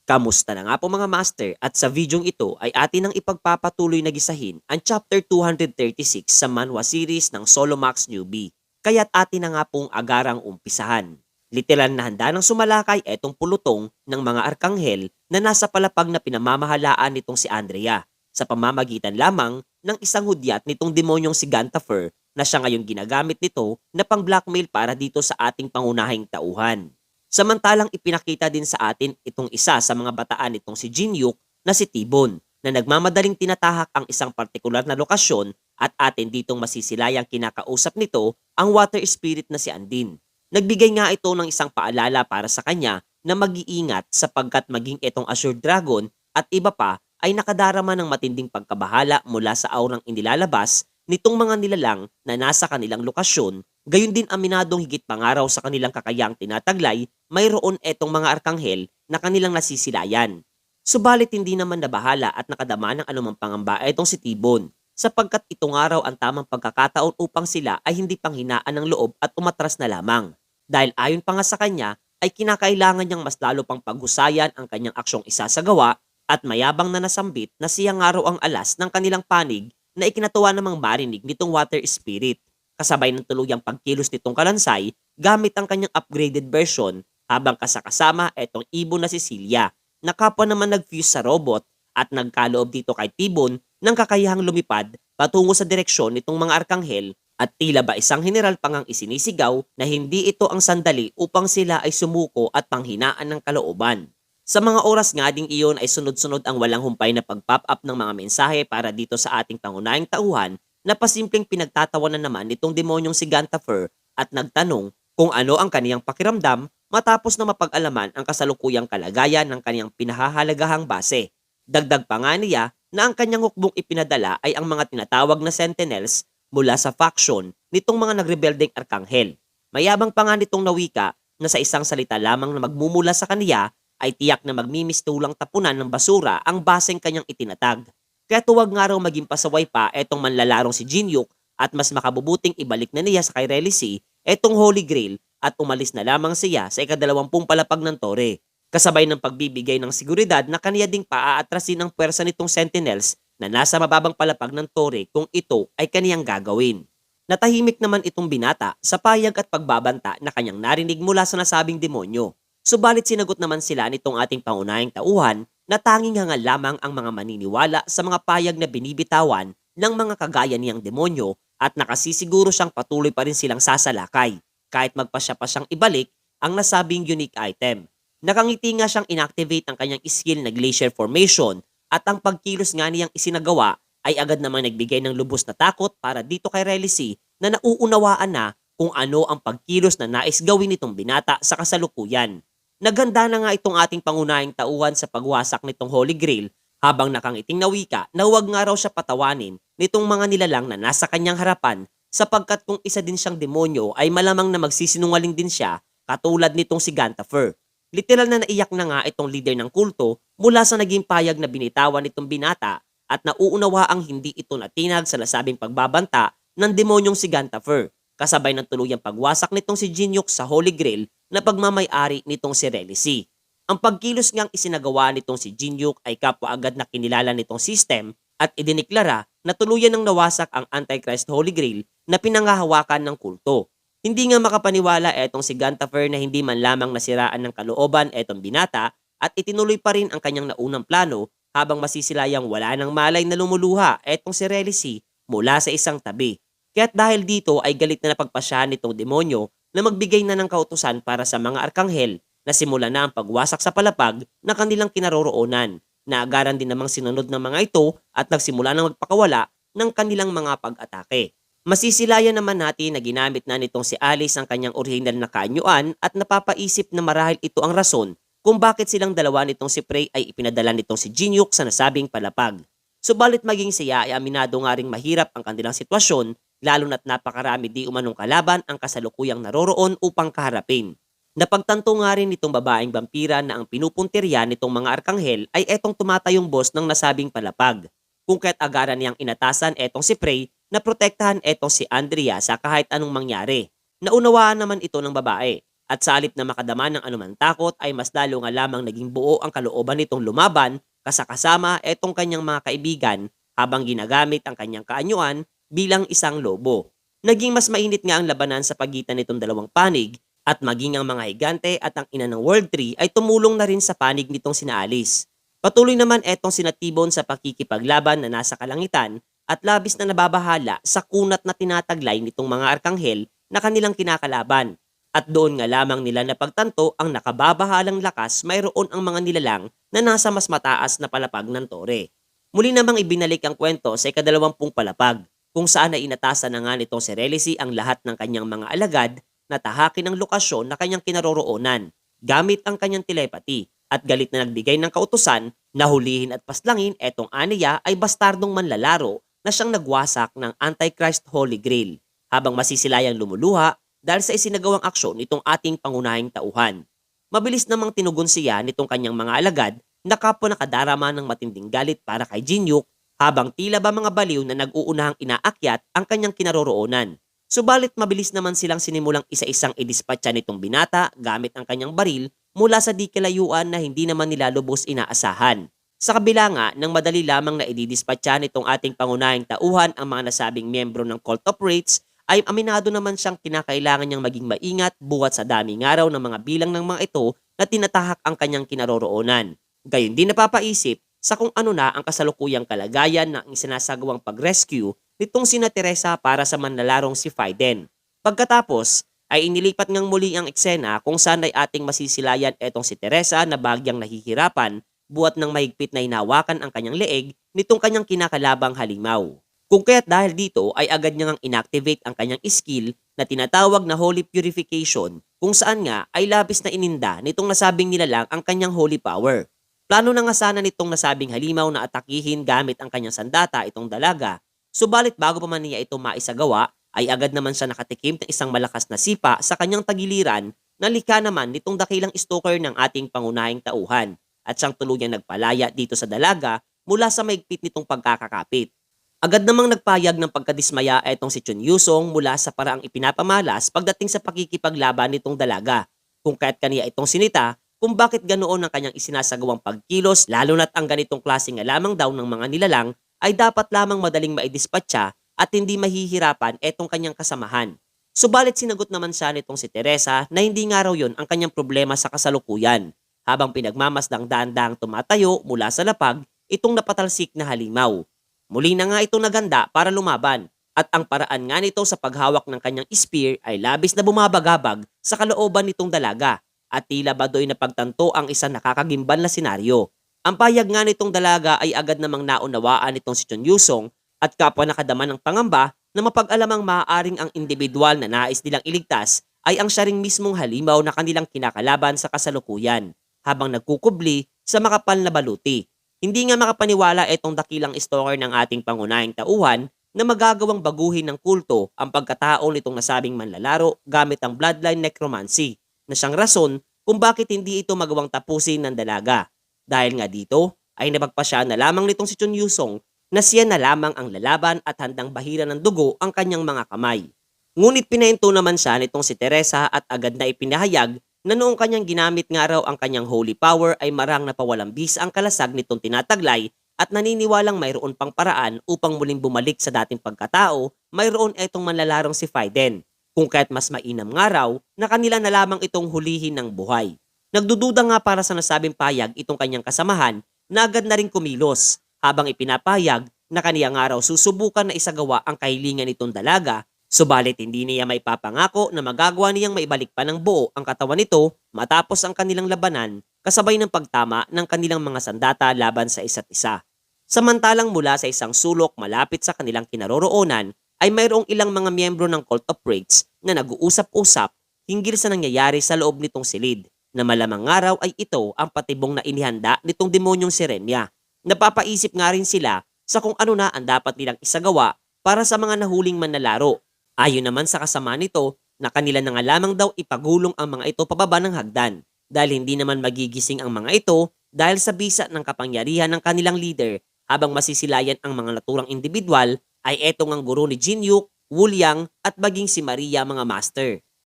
Kamusta na nga po mga master, at sa videong ito ay atin nang ipagpapatuloy na gisahin ang chapter 236 sa manhwa series ng Solomax Newbie. Kaya't atin na nga pong agarang umpisahan. Literal na handa ng sumalakay etong pulutong ng mga arkanghel na nasa palapag na pinamamahalaan nitong si Andrea sa pamamagitan lamang ng isang hudyat nitong demonyong si Gantafer na siya ngayon ginagamit nito na pang-blackmail para dito sa ating pangunahing tauhan. Samantalang ipinakita din sa atin itong isa sa mga bataan nitong si Jinyuk na si Tibon na nagmamadaling tinatahak ang isang partikular na lokasyon at atin ditong masisilayang kinakausap nito ang water spirit na si Andin. Nagbigay nga ito ng isang paalala para sa kanya na mag-iingat sapagkat maging itong Azure Dragon at iba pa ay nakadarama ng matinding pagkabahala mula sa aurang inilalabas nitong mga nilalang na nasa kanilang lokasyon. Gayon din aminadong higit pangaraw sa kanilang kakayang tinataglay, mayroon etong mga arkanghel na kanilang nasisilayan. Subalit hindi naman nabahala at nakadama ng anumang pangamba itong si Tibon, sapagkat itong araw ang tamang pagkakataon upang sila ay hindi panghinaan ng loob at umatras na lamang. Dahil ayon pa nga sa kanya, ay kinakailangan niyang mas lalo pang paghusayan ang kanyang aksyong isasagawa at mayabang na nasambit na siya nga raw ang alas ng kanilang panig na ikinatuwa namang marinig nitong water spirit. Kasabay ng tuluyang pagkilos nitong kalansay gamit ang kanyang upgraded version habang kasakasama etong ibon na si Celia na kapwa naman nag-fuse sa robot at nagkaloob dito kay Tibon ng kakayahang lumipad patungo sa direksyon nitong mga arkanghel at tila ba isang general pang ang isinisigaw na hindi ito ang sandali upang sila ay sumuko at panghinaan ng kalooban. Sa mga oras nga ding iyon ay sunod-sunod ang walang humpay na pag-pop up ng mga mensahe para dito sa ating pangunahing tauhan na pasimpleng pinagtatawanan naman nitong demonyong si Gantafer at nagtanong kung ano ang kaniyang pakiramdam matapos na mapag-alaman ang kasalukuyang kalagayan ng kaniyang pinahahalagahang base. Dagdag pa nga niya na ang kanyang hukbong ipinadala ay ang mga tinatawag na sentinels mula sa faction nitong mga nagrebeldeng arkanghel. Mayabang pa nga nitong nawika na sa isang salita lamang na magmumula sa kaniya ay tiyak na magmimistulang tapunan ng basura ang baseng kanyang itinatag. Kaya tuwag nga raw maging pasaway pa etong manlalarong si Jinyuk at mas makabubuting ibalik na niya sa kay Relici etong Holy Grail at umalis na lamang siya sa ika-20 palapag ng tore. Kasabay ng pagbibigay ng seguridad na kaniya ding paaatrasin ang pwersa nitong sentinels na nasa mababang palapag ng tore kung ito ay kaniyang gagawin. Natahimik naman itong binata sa payag at pagbabanta na kanyang narinig mula sa nasabing demonyo. Subalit sinagot naman sila nitong ating pangunahing tauhan na tanging hangal lamang ang mga maniniwala sa mga payag na binibitawan ng mga kagaya niyang demonyo at nakasisiguro siyang patuloy pa rin silang sasalakay kahit magpasya pa siyang ibalik ang nasabing unique item. Nakangiti nga siyang inactivate ang kanyang skill na Glacier Formation at ang pagkilos nga niyang isinagawa ay agad namang nagbigay ng lubos na takot para dito kay Relici na nauunawaan na kung ano ang pagkilos na nais gawin nitong binata sa kasalukuyan. Naganda na nga itong ating pangunahing tauhan sa pagwasak nitong Holy Grail habang nakangiting nawika na huwag nga raw siya patawanin nitong mga nilalang na nasa kanyang harapan sapagkat kung isa din siyang demonyo ay malamang na magsisinungaling din siya katulad nitong si Gantafer. Literal na naiyak na nga itong leader ng kulto mula sa naging payag na binitawan nitong binata at nauunawa ang hindi ito natinag sa nasabing pagbabanta ng demonyong si Gantafer kasabay ng tuluyang pagwasak nitong si Jinyuk sa Holy Grail na pagmamay-ari nitong si Relici. Ang pagkilos ngang isinagawa nitong si Jinyuk ay kapwa agad na kinilala nitong system at idiniklara na tuluyan ng nawasak ang Antichrist Holy Grail na pinangahawakan ng kulto. Hindi nga makapaniwala etong si Gantafer na hindi man lamang nasiraan ng kalooban etong binata at itinuloy pa rin ang kanyang naunang plano habang masisilayang wala nang malay na lumuluha etong si Relici mula sa isang tabi. Kaya't dahil dito ay galit na napagpasyahan nitong demonyo na magbigay na ng kautusan para sa mga arkanghel na simula na ang pagwasak sa palapag na kanilang kinaroroonan. Naagaran din namang sinunod ng mga ito at nagsimula na magpakawala ng kanilang mga pag-atake. Masisilayan naman natin na ginamit na nitong si Alice ang kanyang orihinal na kaanyuan at napapaisip na marahil ito ang rason kung bakit silang dalawa nitong si Prey ay ipinadala nitong si Jinyuk sa nasabing palapag. Subalit maging siya ay aminado nga ring mahirap ang kanilang sitwasyon lalo na't napakarami di umanong kalaban ang kasalukuyang naroroon upang kaharapin. Napagtanto nga rin nitong babaeng vampira na ang pinupuntirya nitong mga arkanghel ay etong tumatayong boss ng nasabing palapag. Kung kaya't agaran niyang inatasan etong si Prey na protektahan etong si Andrea sa kahit anong mangyari. Naunawaan naman ito ng babae At sa halip na makadama ng anumang takot ay mas lalo nga lamang naging buo ang kalooban nitong lumaban kasama etong kanyang mga kaibigan habang ginagamit ang kanyang kaanyuan bilang isang lobo. Naging mas mainit nga ang labanan sa pagitan nitong dalawang panig at maging ang mga higante at ang ina ng World Tree ay tumulong na rin sa panig nitong sina Alice. Patuloy naman etong sina T-Bone sa pakikipaglaban na nasa kalangitan at labis na nababahala sa kunat na tinataglay nitong mga arkanghel na kanilang kinakalaban. At doon nga lamang nila napagtanto ang nakababahalang lakas mayroon ang mga nilalang na nasa mas mataas na palapag ng tore. Muli namang ibinalik ang kwento sa ika-20 palapag kung saan ay inatasan na nga nitong si Relisi ang lahat ng kanyang mga alagad na tahakin ang lokasyon na kanyang kinaroroonan gamit ang kanyang telepathy at galit na nagbigay ng kautusan na hulihin at paslangin etong Aniya ay bastardong manlalaro na siyang nagwasak ng Antichrist Holy Grail habang masisilayang lumuluha dahil sa isinagawang aksyon nitong ating pangunahing tauhan. Mabilis namang tinugon siya nitong kanyang mga alagad na kapwa nakadarama ng matinding galit para kay Jinyuk habang tila ba mga baliw na nag-uunahang inaakyat ang kanyang kinaroroonan. Subalit mabilis naman silang sinimulang isa-isang idispatcha nitong binata gamit ang kanyang baril mula sa di kalayuan na hindi naman nila lubos inaasahan. Sa kabila nga ng madali lamang na ididispatcha nitong ating pangunahing tauhan ang mga nasabing miyembro ng Cult of Wraiths ay aminado naman siyang kinakailangan niyang maging maingat buhat sa daming araw ng mga bilang ng mga ito na tinatahak ang kanyang kinaroroonan. Gayon din napapaisip sa kung ano na ang kasalukuyang kalagayan ng isinasagawang pag-rescue nitong sina Teresa para sa manlalarong si Faiden. Pagkatapos ay inilipat ngang muli ang eksena kung saan ay ating masisilayan etong si Teresa na bagyang nahihirapan buhat ng mahigpit na hinawakan ang kanyang leeg nitong kanyang kinakalabang halimaw. Kung kaya't dahil dito ay agad niyang inactivate ang kanyang skill na tinatawag na Holy Purification kung saan nga ay labis na ininda nitong nasabing nilalang ang kanyang holy power. Plano na nga sana nitong nasabing halimaw na atakihin gamit ang kanyang sandata itong dalaga, subalit bago pa man niya ito maisagawa ay agad naman siya nakatikim ng isang malakas na sipa sa kanyang tagiliran na likha naman nitong dakilang stalker ng ating pangunahing tauhan at siyang tuluyang nagpalaya dito sa dalaga mula sa maigpit nitong pagkakakapit. Agad namang nagpayag ng pagkadismaya etong si Chun Yusong mula sa paraang ipinapamalas pagdating sa pakikipaglaban nitong dalaga. Kung kaya't kaniya itong sinita kung bakit ganoon ang kanyang isinasagawang pagkilos lalo na't ang ganitong klaseng nga lamang daw ng mga nilalang ay dapat lamang madaling maidispatcha at hindi mahihirapan etong kanyang kasamahan. Subalit sinagot naman siya nitong si Teresa na hindi nga raw yon ang kanyang problema sa kasalukuyan habang pinagmamasdang daan-daang tumatayo mula sa lapag itong napatalsik na halimaw. Muli na nga itong naganda para lumaban at ang paraan nga nito sa paghawak ng kanyang spear ay labis na bumabagabag sa kalooban nitong dalaga at tila ba do'y napagtanto ang isang nakakagimbal na senaryo. Ang payag nga nitong dalaga ay agad namang naunawaan nitong si Chun Yusong at kapwa nakadama ng pangamba na mapag-alamang maaaring ang individual na nais nilang iligtas ay ang siya ring mismong halimaw na kanilang kinakalaban sa kasalukuyan habang nagkukubli sa makapal na baluti. Hindi nga makapaniwala itong dakilang stalker ng ating pangunahing tauhan na magagawang baguhin ng kulto ang pagkatao nitong nasabing manlalaro gamit ang bloodline necromancy na siyang rason kung bakit hindi ito magawang tapusin ng dalaga. Dahil nga dito ay napagpasya na lamang nitong si Chun Yusong na siya na lamang ang lalaban at handang bahira ng dugo ang kanyang mga kamay. Ngunit pinahinto naman siya nitong si Teresa at agad na ipinahayag na noong kanyang ginamit nga raw ang kanyang holy power ay marang napawalang bis ang kalasag nitong tinataglay at naniniwalang mayroon pang paraan upang muling bumalik sa dating pagkatao, mayroon etong manlalarong si Faiden. Kung kaya't mas mainam nga raw na kanila na lamang itong hulihin ng buhay. Nagdududa nga para sa nasabing payag itong kanyang kasamahan na agad na rin kumilos habang ipinapayag na kaniya nga raw susubukan na isagawa ang kahilingan nitong dalaga. Subalit hindi niya may papangako na magagawa niyang maibalik pa ng buo ang katawan nito matapos ang kanilang labanan kasabay ng pagtama ng kanilang mga sandata laban sa isa't isa. Samantalang mula sa isang sulok malapit sa kanilang kinaroroonan ay mayroong ilang mga miyembro ng Cult of Wraiths na nag-uusap-usap hinggil sa nangyayari sa loob nitong silid na malamang araw ay ito ang patibong na inihanda nitong demonyong Sirenia. Napapaisip nga rin sila sa kung ano na ang dapat nilang isagawa para sa mga nahuling manlalaro. Ayon naman sa kasama nito na kanila na nga lamang daw ipagulong ang mga ito pababa ng hagdan dahil hindi naman magigising ang mga ito dahil sa bisa ng kapangyarihan ng kanilang leader habang masisilayan ang mga naturang individual ay etong ang guro ni Jinyuk, Wuliang at maging si Maria mga master.